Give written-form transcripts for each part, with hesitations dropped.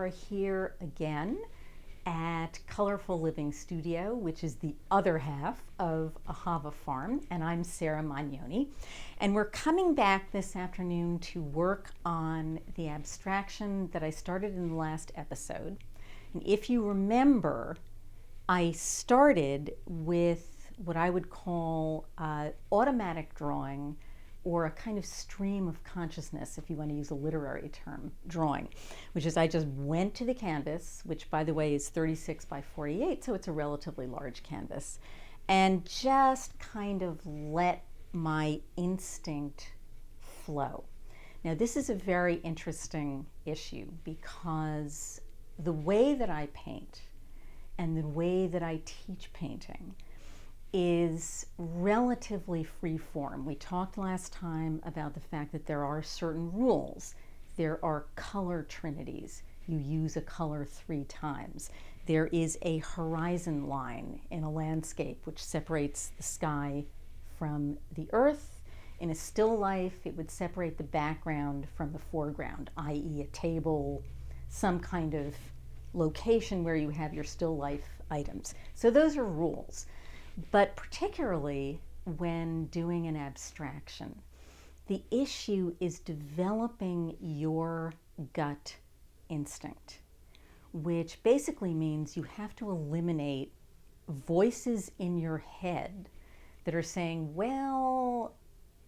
here again at Colorful Living Studio, which is the other half of Ahava Farm, and I'm Sarah Mognoni. And we're coming back this afternoon to work on the abstraction that I started in the last episode. And if you remember, I started with what I would call automatic drawing, or a kind of stream of consciousness, if you want to use a literary term, drawing, which is I just went to the canvas, which by the way is 36 by 48, so it's a relatively large canvas, and just kind of let my instinct flow. Now this is a very interesting issue because the way that I paint and the way that I teach painting is relatively free form. We talked last time about the fact that there are certain rules. There are color trinities. You use a color 3 times. There is a horizon line in a landscape which separates the sky from the earth. In a still life, it would separate the background from the foreground, i.e. a table, some kind of location where you have your still life items. So those are rules. But particularly when doing an abstraction, the issue is developing your gut instinct, which basically means you have to eliminate voices in your head that are saying, well,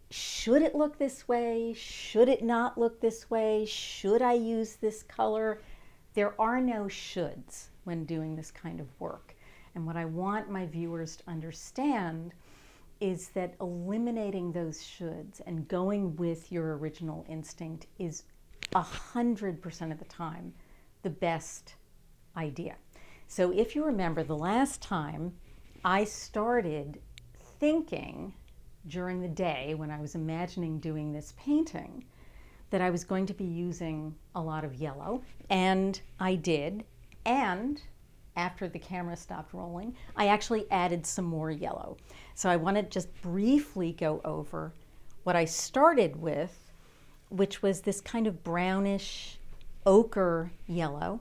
should it look this way? Should it not look this way? Should I use this color? There are no shoulds when doing this kind of work. And what I want my viewers to understand is that eliminating those shoulds and going with your original instinct is 100% of the time the best idea. So if you remember the last time I started thinking during the day when I was imagining doing this painting that I was going to be using a lot of yellow, and I did, and after the camera stopped rolling, I actually added some more yellow. So I want to just briefly go over what I started with, which was this kind of brownish ochre yellow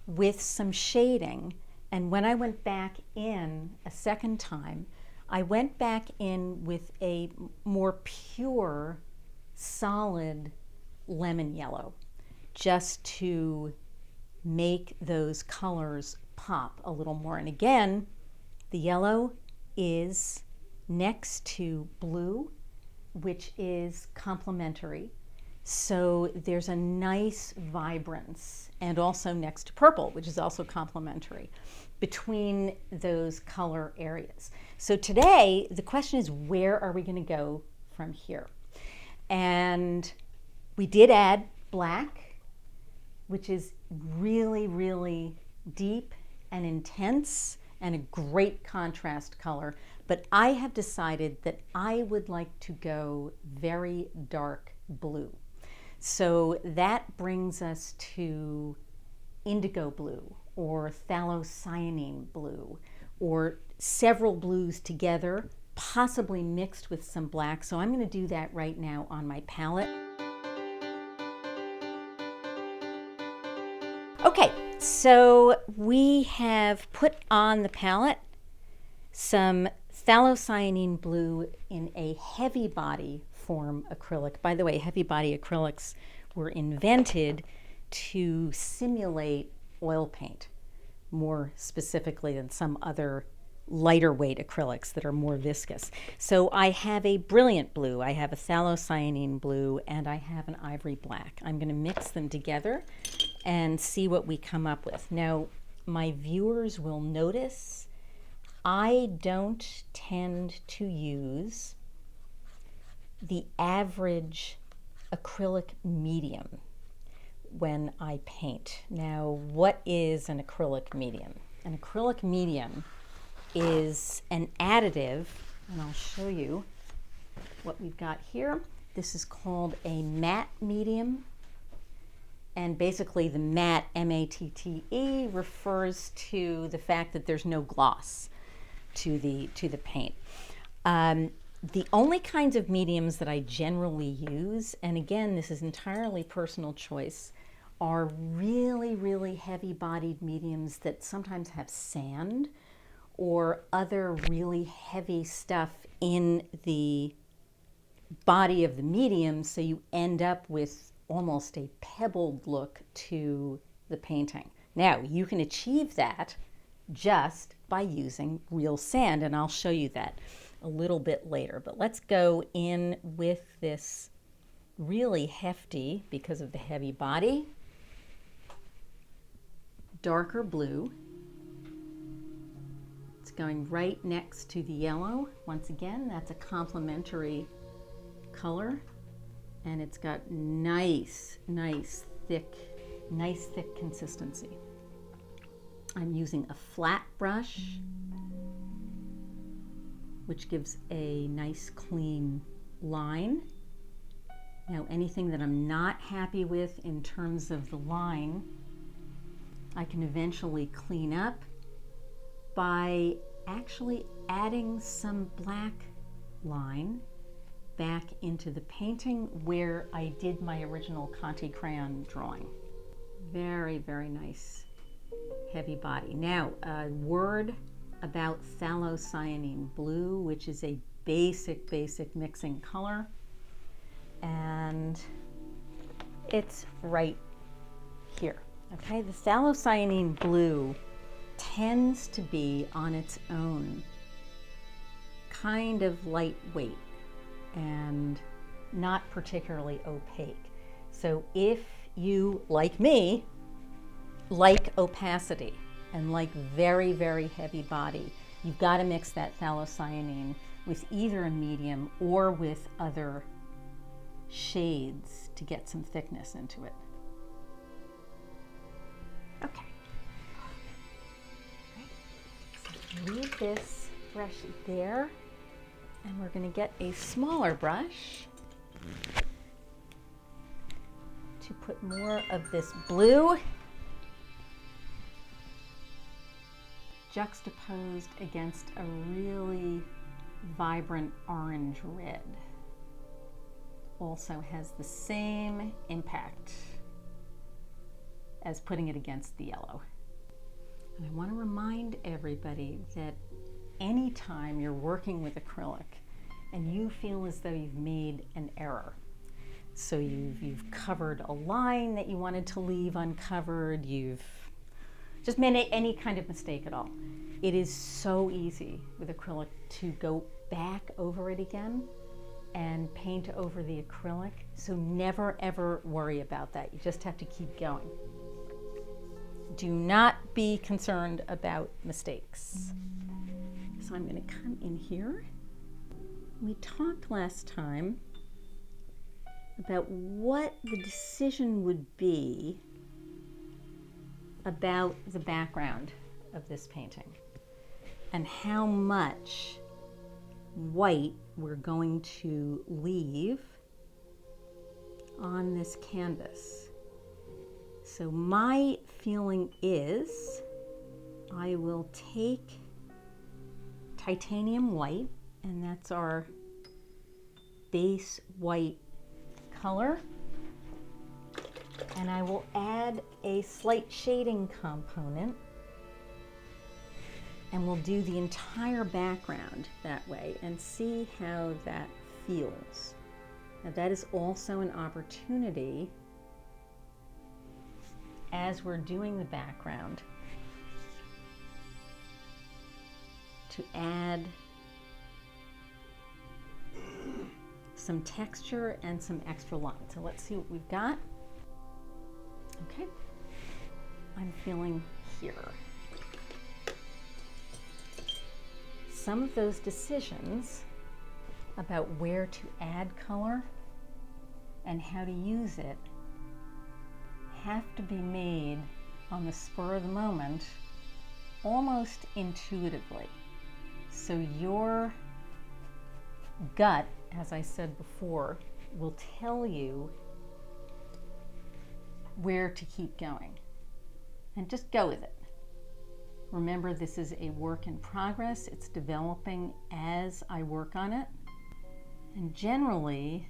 with some shading. And when I went back in a second time, I went back in with a more pure, solid lemon yellow, just to make those colors pop a little more. And again, the yellow is next to blue, which is complementary. So there's a nice vibrance, and also next to purple, which is also complementary, between those color areas. So today, the question is, where are we going to go from here? And we did add black, which is really, really deep and intense and a great contrast color. But I have decided that I would like to go very dark blue. So that brings us to indigo blue or phthalocyanine blue, or several blues together, possibly mixed with some black. So I'm going to do that right now on my palette. Okay, so we have put on the palette some phthalocyanine blue in a heavy body form acrylic. By the way, heavy body acrylics were invented to simulate oil paint more specifically than some other lighter weight acrylics that are more viscous. So I have a brilliant blue, I have a phthalocyanine blue, and I have an ivory black. I'm going to mix them together and see what we come up with. Now, my viewers will notice I don't tend to use the average acrylic medium when I paint. Now, what is an acrylic medium? An acrylic medium is an additive, and I'll show you what we've got here. This is called a matte medium, and basically the matte, M-A-T-T-E, refers to the fact that there's no gloss to the paint. The only kinds of mediums that I generally use, and again, this is entirely personal choice, are really, really heavy-bodied mediums that sometimes have sand or other really heavy stuff in the body of the medium, so you end up with almost a pebbled look to the painting. Now, you can achieve that just by using real sand, and I'll show you that a little bit later. But let's go in with this really hefty, because of the heavy body, darker blue. It's going right next to the yellow. Once again, that's a complementary color, and it's got nice thick consistency. I'm using a flat brush, which gives a nice clean line. Now, anything that I'm not happy with in terms of the line, I can eventually clean up by actually adding some black line back into the painting where I did my original Conte crayon drawing. Very, very nice heavy body. Now, a word about phthalocyanine blue, which is a basic mixing color, and it's right here. Okay, the phthalocyanine blue tends to be on its own kind of lightweight and not particularly opaque. So if you, like me, like opacity and like very, very heavy body, you've got to mix that phthalocyanine with either a medium or with other shades to get some thickness into it. Okay. So leave this brush there, and we're going to get a smaller brush to put more of this blue juxtaposed against a really vibrant orange red. Also has the same impact as putting it against the yellow. And I want to remind everybody that anytime you're working with acrylic and you feel as though you've made an error, so you've covered a line that you wanted to leave uncovered, you've just made any kind of mistake at all, it is so easy with acrylic to go back over it again and paint over the acrylic. So never ever worry about that. You just have to keep going. Do not be concerned about mistakes. So I'm going to come in here. We talked last time about what the decision would be about the background of this painting and how much white we're going to leave on this canvas. So my feeling is I will take titanium white, and that's our base white color, and I will add a slight shading component, and we'll do the entire background that way and see how that feels. Now that is also an opportunity, as we're doing the background, to add some texture and some extra line. So let's see what we've got. Okay, I'm feeling here. Some of those decisions about where to add color and how to use it have to be made on the spur of the moment, almost intuitively. So your gut, as I said before, will tell you where to keep going, and just go with it. Remember, this is a work in progress. It's developing as I work on it. And generally,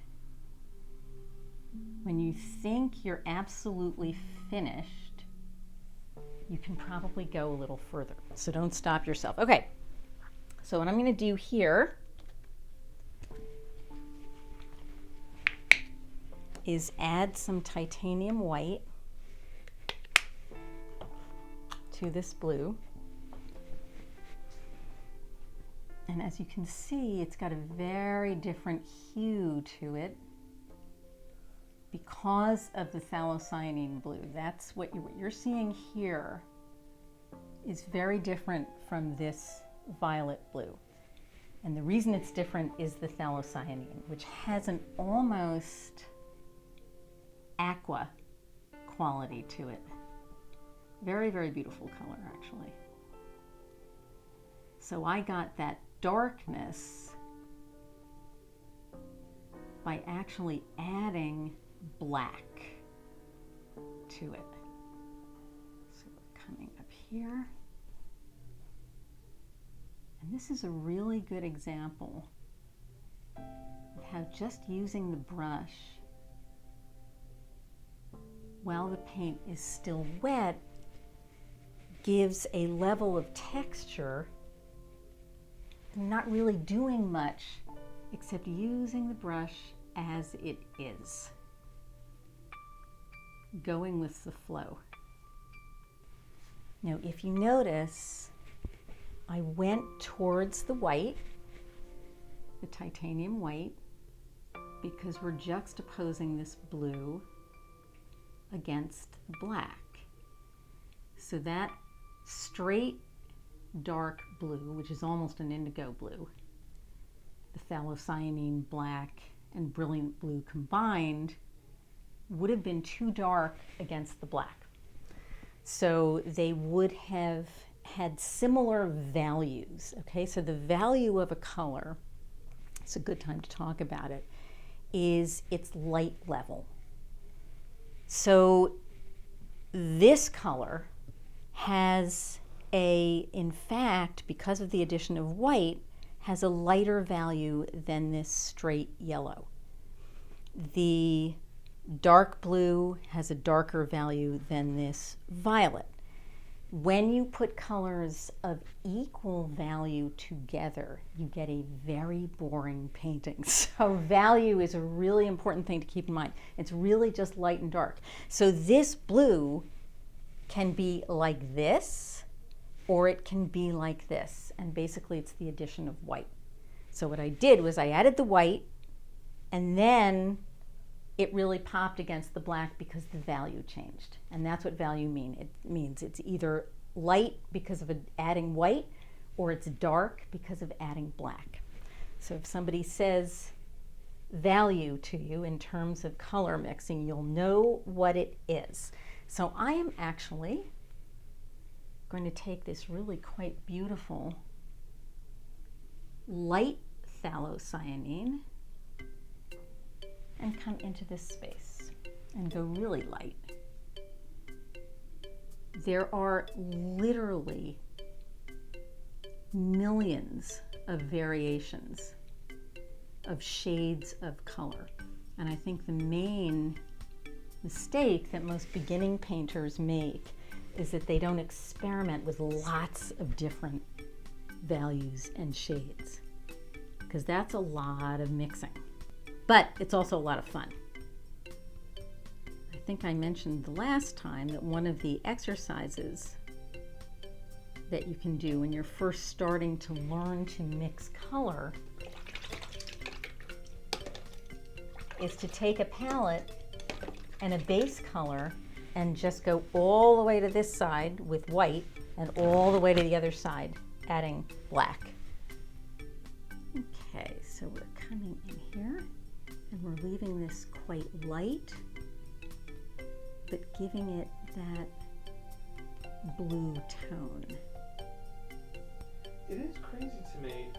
when you think you're absolutely finished, you can probably go a little further. So don't stop yourself. Okay, so what I'm going to do here is add some titanium white to this blue. And as you can see, it's got a very different hue to it because of the phthalocyanine blue. That's what you're seeing here is very different from this violet blue. And the reason it's different is the phthalocyanine, which has an almost aqua quality to it. Very, very beautiful color, actually. So I got that darkness by actually adding black to it. So we're coming up here. And this is a really good example of how just using the brush while the paint is still wet gives a level of texture. I'm not really doing much except using the brush as it is, going with the flow. Now, if you notice, I went towards the white, the titanium white, because we're juxtaposing this blue against black. So that straight dark blue, which is almost an indigo blue, the phthalocyanine black and brilliant blue combined, would have been too dark against the black. So they would have had similar values, okay? So the value of a color, it's a good time to talk about it, is its light level. So this color has in fact, because of the addition of white, has a lighter value than this straight yellow. The dark blue has a darker value than this violet. When you put colors of equal value together, you get a very boring painting. So value is a really important thing to keep in mind. It's really just light and dark. So this blue can be like this, or it can be like this. And basically it's the addition of white. So what I did was I added the white, and then it really popped against the black because the value changed. And that's what value means. It's either light because of adding white, or it's dark because of adding black. So if somebody says value to you in terms of color mixing, you'll know what it is. So I am actually going to take this really quite beautiful light phthalocyanine and come into this space and go really light. There are literally millions of variations of shades of color. And I think the main mistake that most beginning painters make is that they don't experiment with lots of different values and shades, because that's a lot of mixing. But it's also a lot of fun. I think I mentioned the last time that one of the exercises that you can do when you're first starting to learn to mix color is to take a palette and a base color and just go all the way to this side with white and all the way to the other side adding black. Okay, so we're coming in here and we're leaving this quite light, but giving it that blue tone. It is crazy to me.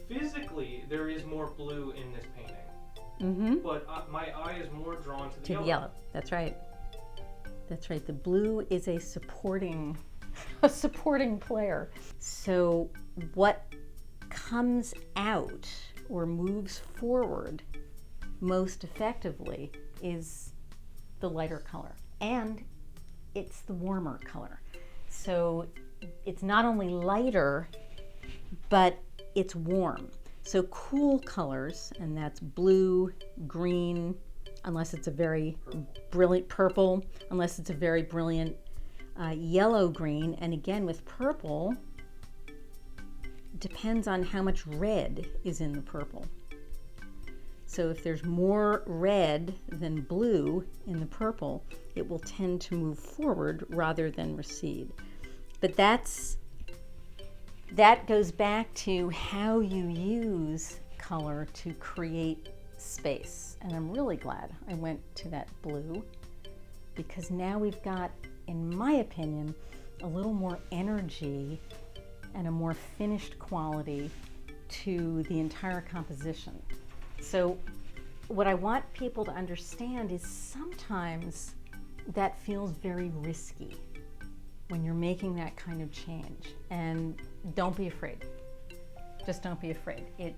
Physically, there is more blue in this painting. Mm-hmm. But my eye is more drawn to the yellow. That's right. That's right. The blue is a supporting player. So what comes out or moves forward most effectively is the lighter color, and it's the warmer color. So it's not only lighter, but it's warm. So cool colors, and that's blue, green, unless it's a very brilliant purple, unless it's a very brilliant yellow-green. And again, with purple, depends on how much red is in the purple. So if there's more red than blue in the purple, it will tend to move forward rather than recede. But that goes back to how you use color to create space. And I'm really glad I went to that blue, because now we've got, in my opinion, a little more energy and a more finished quality to the entire composition. So what I want people to understand is sometimes that feels very risky when you're making that kind of change. And don't be afraid. Just don't be afraid. It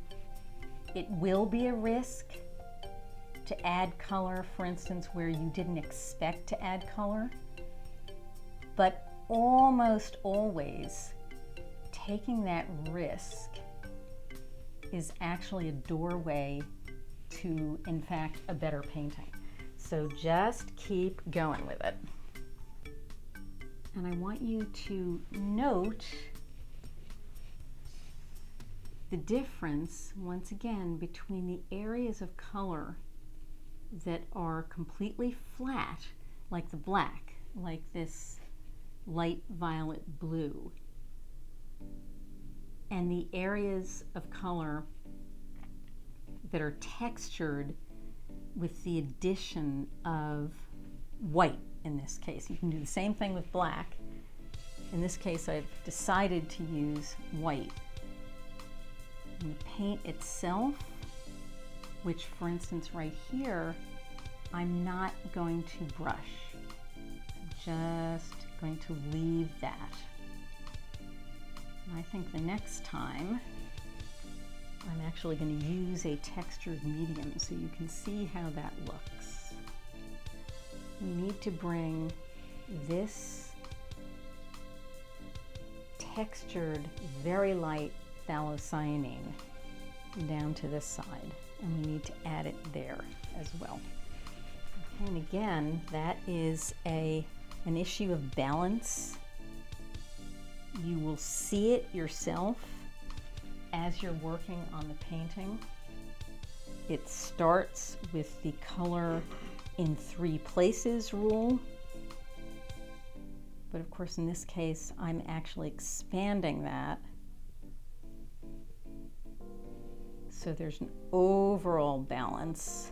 will be a risk to add color, for instance, where you didn't expect to add color. But almost always, taking that risk is actually a doorway to, in fact, a better painting. So just keep going with it. And I want you to note the difference, once again, between the areas of color that are completely flat, like the black, like this light violet blue, and the areas of color that are textured with the addition of white in this case. You can do the same thing with black. In this case, I've decided to use white. And the paint itself, which for instance right here, I'm not going to brush. I'm just going to leave that. And I think the next time I'm actually going to use a textured medium so you can see how that looks. We need to bring this textured, very light phthalocyanine down to this side, and we need to add it there as well. Okay, and again, that is an issue of balance. You will see it yourself as you're working on the painting. It starts with the color in 3 places rule, but of course in this case I'm actually expanding that so there's an overall balance,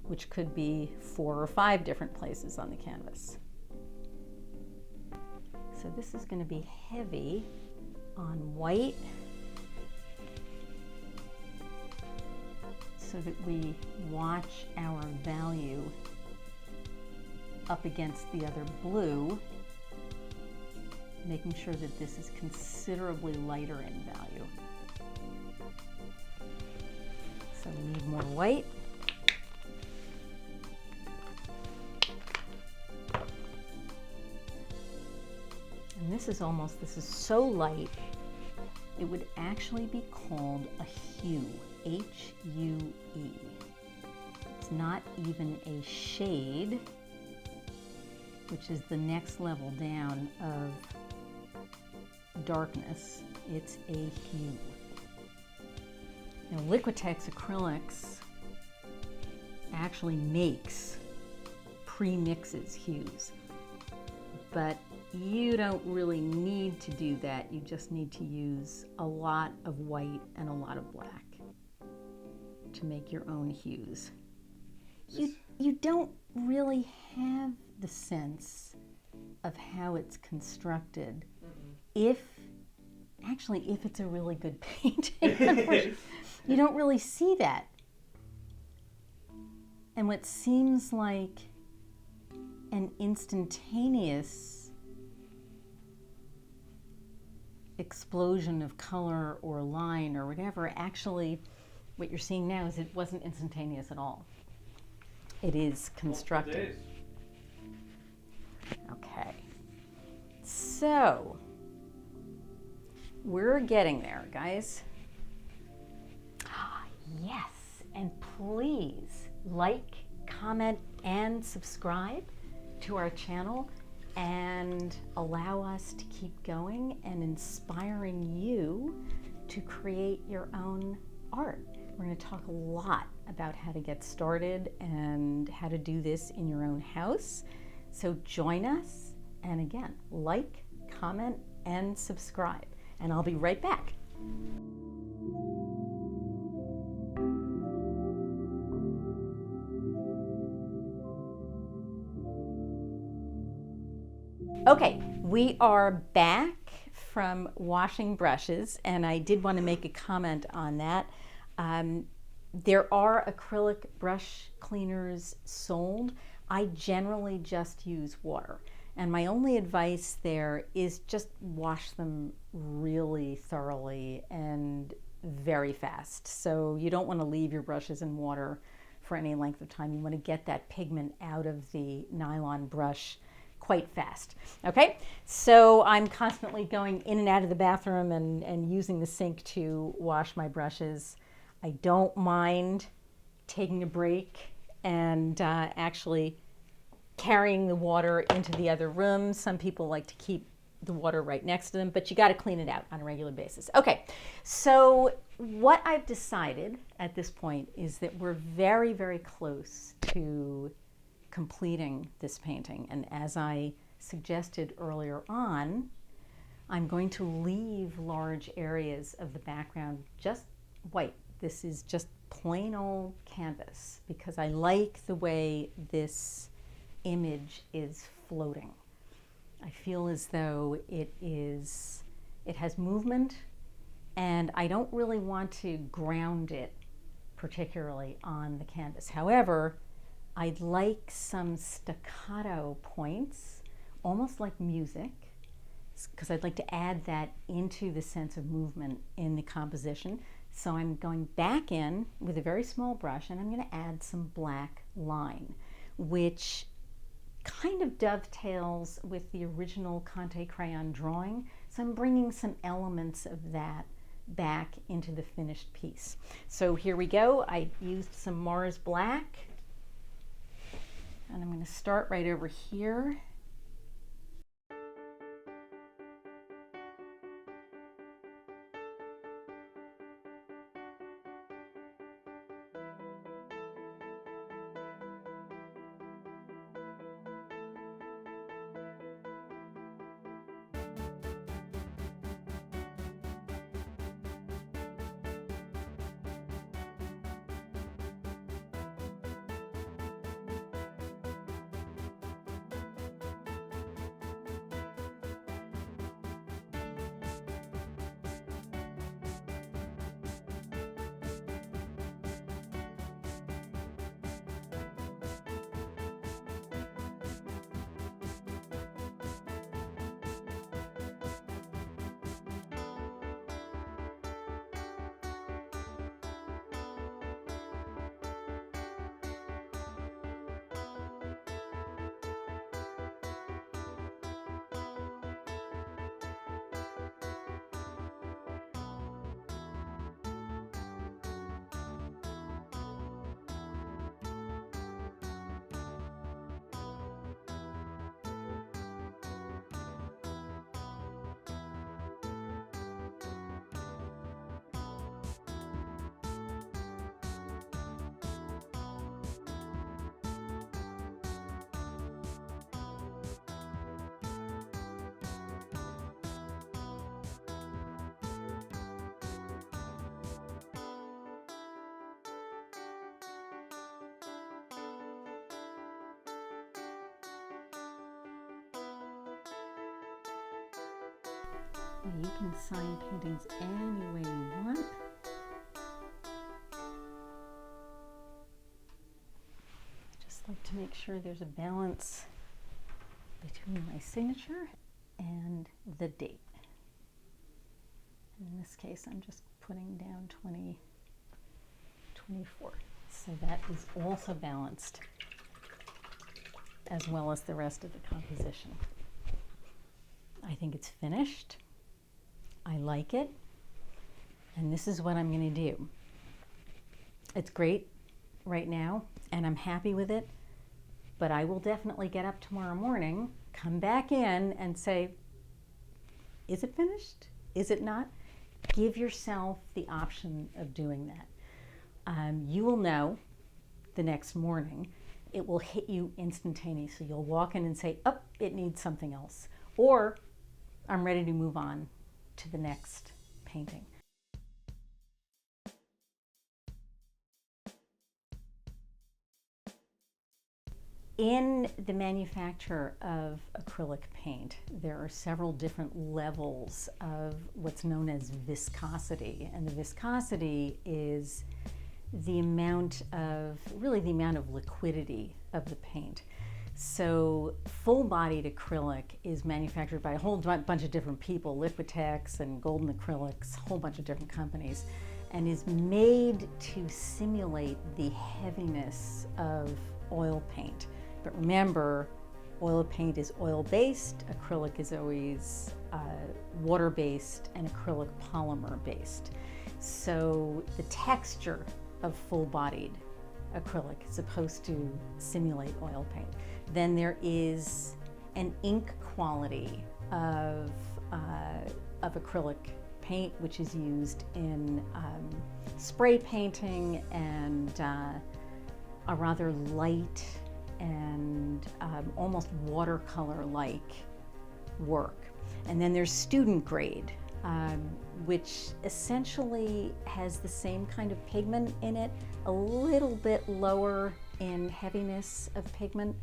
which could be 4 or 5 different places on the canvas. So this is going to be heavy on white, so that we watch our value up against the other blue, making sure that this is considerably lighter in value. So we need more white. And this is so light, it would actually be called a hue. H-U-E. It's not even a shade, which is the next level down of darkness. It's a hue. Now, Liquitex acrylics actually makes pre-mixes hues, but you don't really need to do that. You just need to use a lot of white and a lot of black to make your own hues. You don't really have the sense of how it's constructed if it's a really good painting. You don't really see that. And what seems like an instantaneous explosion of color or line or whatever, actually what you're seeing now is it wasn't instantaneous at all. It is constructed. Days. Okay. So, we're getting there, guys. Yes, and please like, comment, and subscribe to our channel and allow us to keep going and inspiring you to create your own art. We're going to talk a lot about how to get started and how to do this in your own house. So join us, and again, like, comment, and subscribe. And I'll be right back. Okay, we are back from washing brushes, and I did want to make a comment on that. There are acrylic brush cleaners sold. I generally just use water, and my only advice there is just wash them really thoroughly and very fast. So you don't want to leave your brushes in water for any length of time. You want to get that pigment out of the nylon brush quite fast. Okay, so I'm constantly going in and out of the bathroom and using the sink to wash my brushes. I don't mind taking a break and actually carrying the water into the other room. Some people like to keep the water right next to them, but you got to clean it out on a regular basis. Okay, so what I've decided at this point is that we're very, very close to completing this painting, and as I suggested earlier on, I'm going to leave large areas of the background just white. This is just plain old canvas because I like the way this image is floating. I feel as though it has movement, and I don't really want to ground it particularly on the canvas. However, I'd like some staccato points, almost like music, because I'd like to add that into the sense of movement in the composition. So I'm going back in with a very small brush, and I'm going to add some black line, which kind of dovetails with the original Conte crayon drawing. So I'm bringing some elements of that back into the finished piece. So here we go. I used some Mars Black. And I'm going to start right over here. You can sign paintings any way you want. Just like to make sure there's a balance between my signature and the date. In this case, I'm just putting down 2024. So that is also balanced, as well as the rest of the composition. I think it's finished. I like it. And this is what I'm going to do. It's great right now, and I'm happy with it. But I will definitely get up tomorrow morning, come back in and say, is it finished? Is it not? Give yourself the option of doing that. You will know the next morning. It will hit you instantaneously. You'll walk in and say, oh, it needs something else. Or I'm ready to move on to the next painting. In the manufacture of acrylic paint, there are several different levels of what's known as viscosity. And the viscosity is the amount of liquidity of the paint. So full-bodied acrylic is manufactured by a whole bunch of different people, Liquitex and Golden Acrylics, a whole bunch of different companies, and is made to simulate the heaviness of oil paint. But remember, oil paint is oil-based, acrylic is always water-based, and acrylic polymer-based. So the texture of full-bodied acrylic is supposed to simulate oil paint. Then there is an ink quality of acrylic paint, which is used in spray painting and a rather light and almost watercolor-like work. And then there's student grade, which essentially has the same kind of pigment in it, a little bit lower in heaviness of pigment.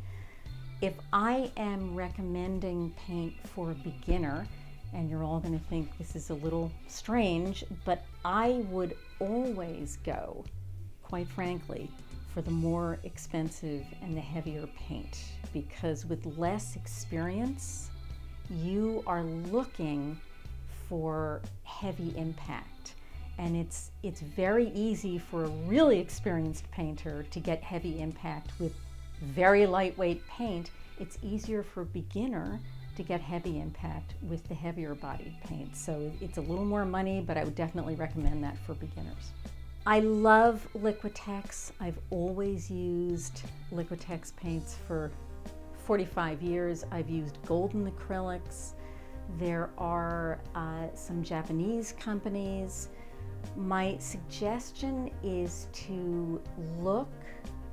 If I am recommending paint for a beginner, and you're all going to think this is a little strange, but I would always go, quite frankly, for the more expensive and the heavier paint, because with less experience, you are looking for heavy impact. And it's very easy for a really experienced painter to get heavy impact with very lightweight paint. It's easier for a beginner to get heavy impact with the heavier bodied paint. So it's a little more money, but I would definitely recommend that for beginners. I love Liquitex. I've always used Liquitex paints for 45 years. I've used Golden Acrylics. There are some Japanese companies. My suggestion is to look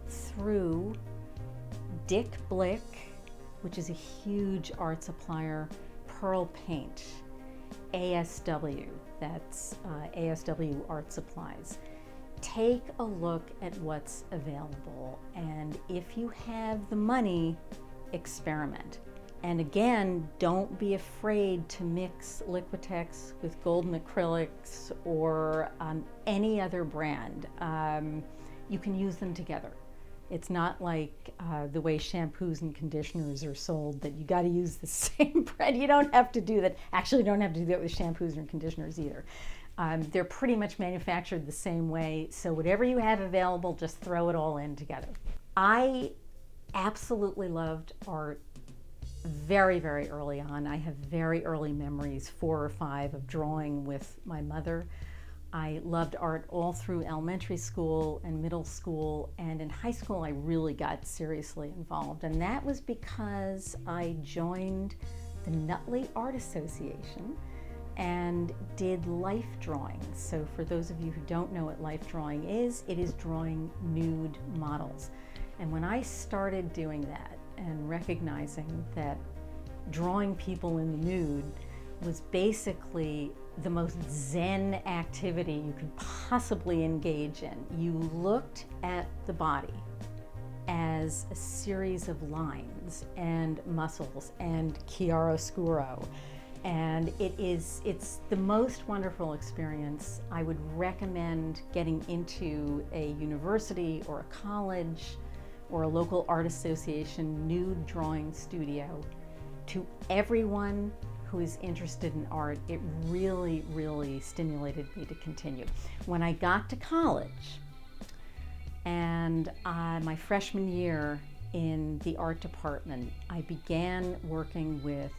through Dick Blick, which is a huge art supplier, Pearl Paint, ASW, that's ASW Art Supplies. Take a look at what's available, and if you have the money, experiment. And again, don't be afraid to mix Liquitex with Golden Acrylics or any other brand. You can use them together. It's not like the way shampoos and conditioners are sold, that you got to use the same brand. You don't have to do that. Actually, you don't have to do that with shampoos and conditioners either. They're pretty much manufactured the same way, so whatever you have available, just throw it all in together. I absolutely loved art very, very early on. I have very early memories, 4 or 5, of drawing with my mother. I loved art all through elementary school and middle school, and in high school I really got seriously involved, and that was because I joined the Nutley Art Association and did life drawing. So for those of you who don't know what life drawing is, it is drawing nude models. And when I started doing that and recognizing that drawing people in the nude was basically the most zen activity you could possibly engage in. You looked at the body as a series of lines and muscles and chiaroscuro, and it's the most wonderful experience. I would recommend getting into a university or a college or a local art association nude drawing studio. To everyone who is interested in art, it really, really stimulated me to continue. When I got to college, And my freshman year in the art department, I began working with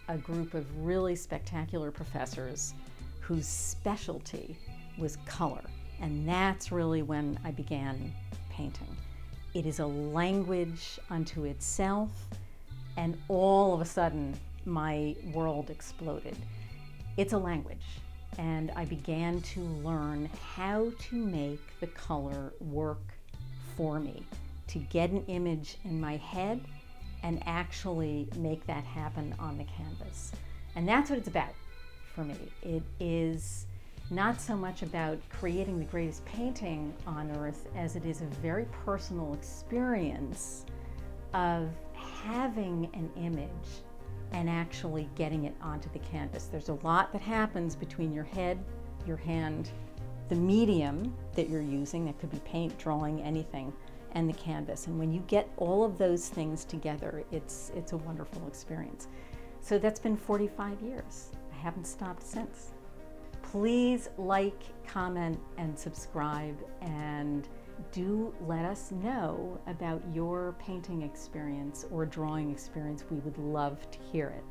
a group of really spectacular professors whose specialty was color. And that's really when I began painting. It is a language unto itself, and all of a sudden my world exploded. It's a language, and I began to learn how to make the color work for me, to get an image in my head and actually make that happen on the canvas. And that's what it's about for me. It is not so much about creating the greatest painting on earth as it is a very personal experience of having an image and actually getting it onto the canvas. There's a lot that happens between your head, your hand, the medium that you're using, that could be paint, drawing, anything, and the canvas. And when you get all of those things together, it's a wonderful experience. So that's been 45 years. I haven't stopped since. Please like, comment, and subscribe, and do let us know about your painting experience or drawing experience. We would love to hear it.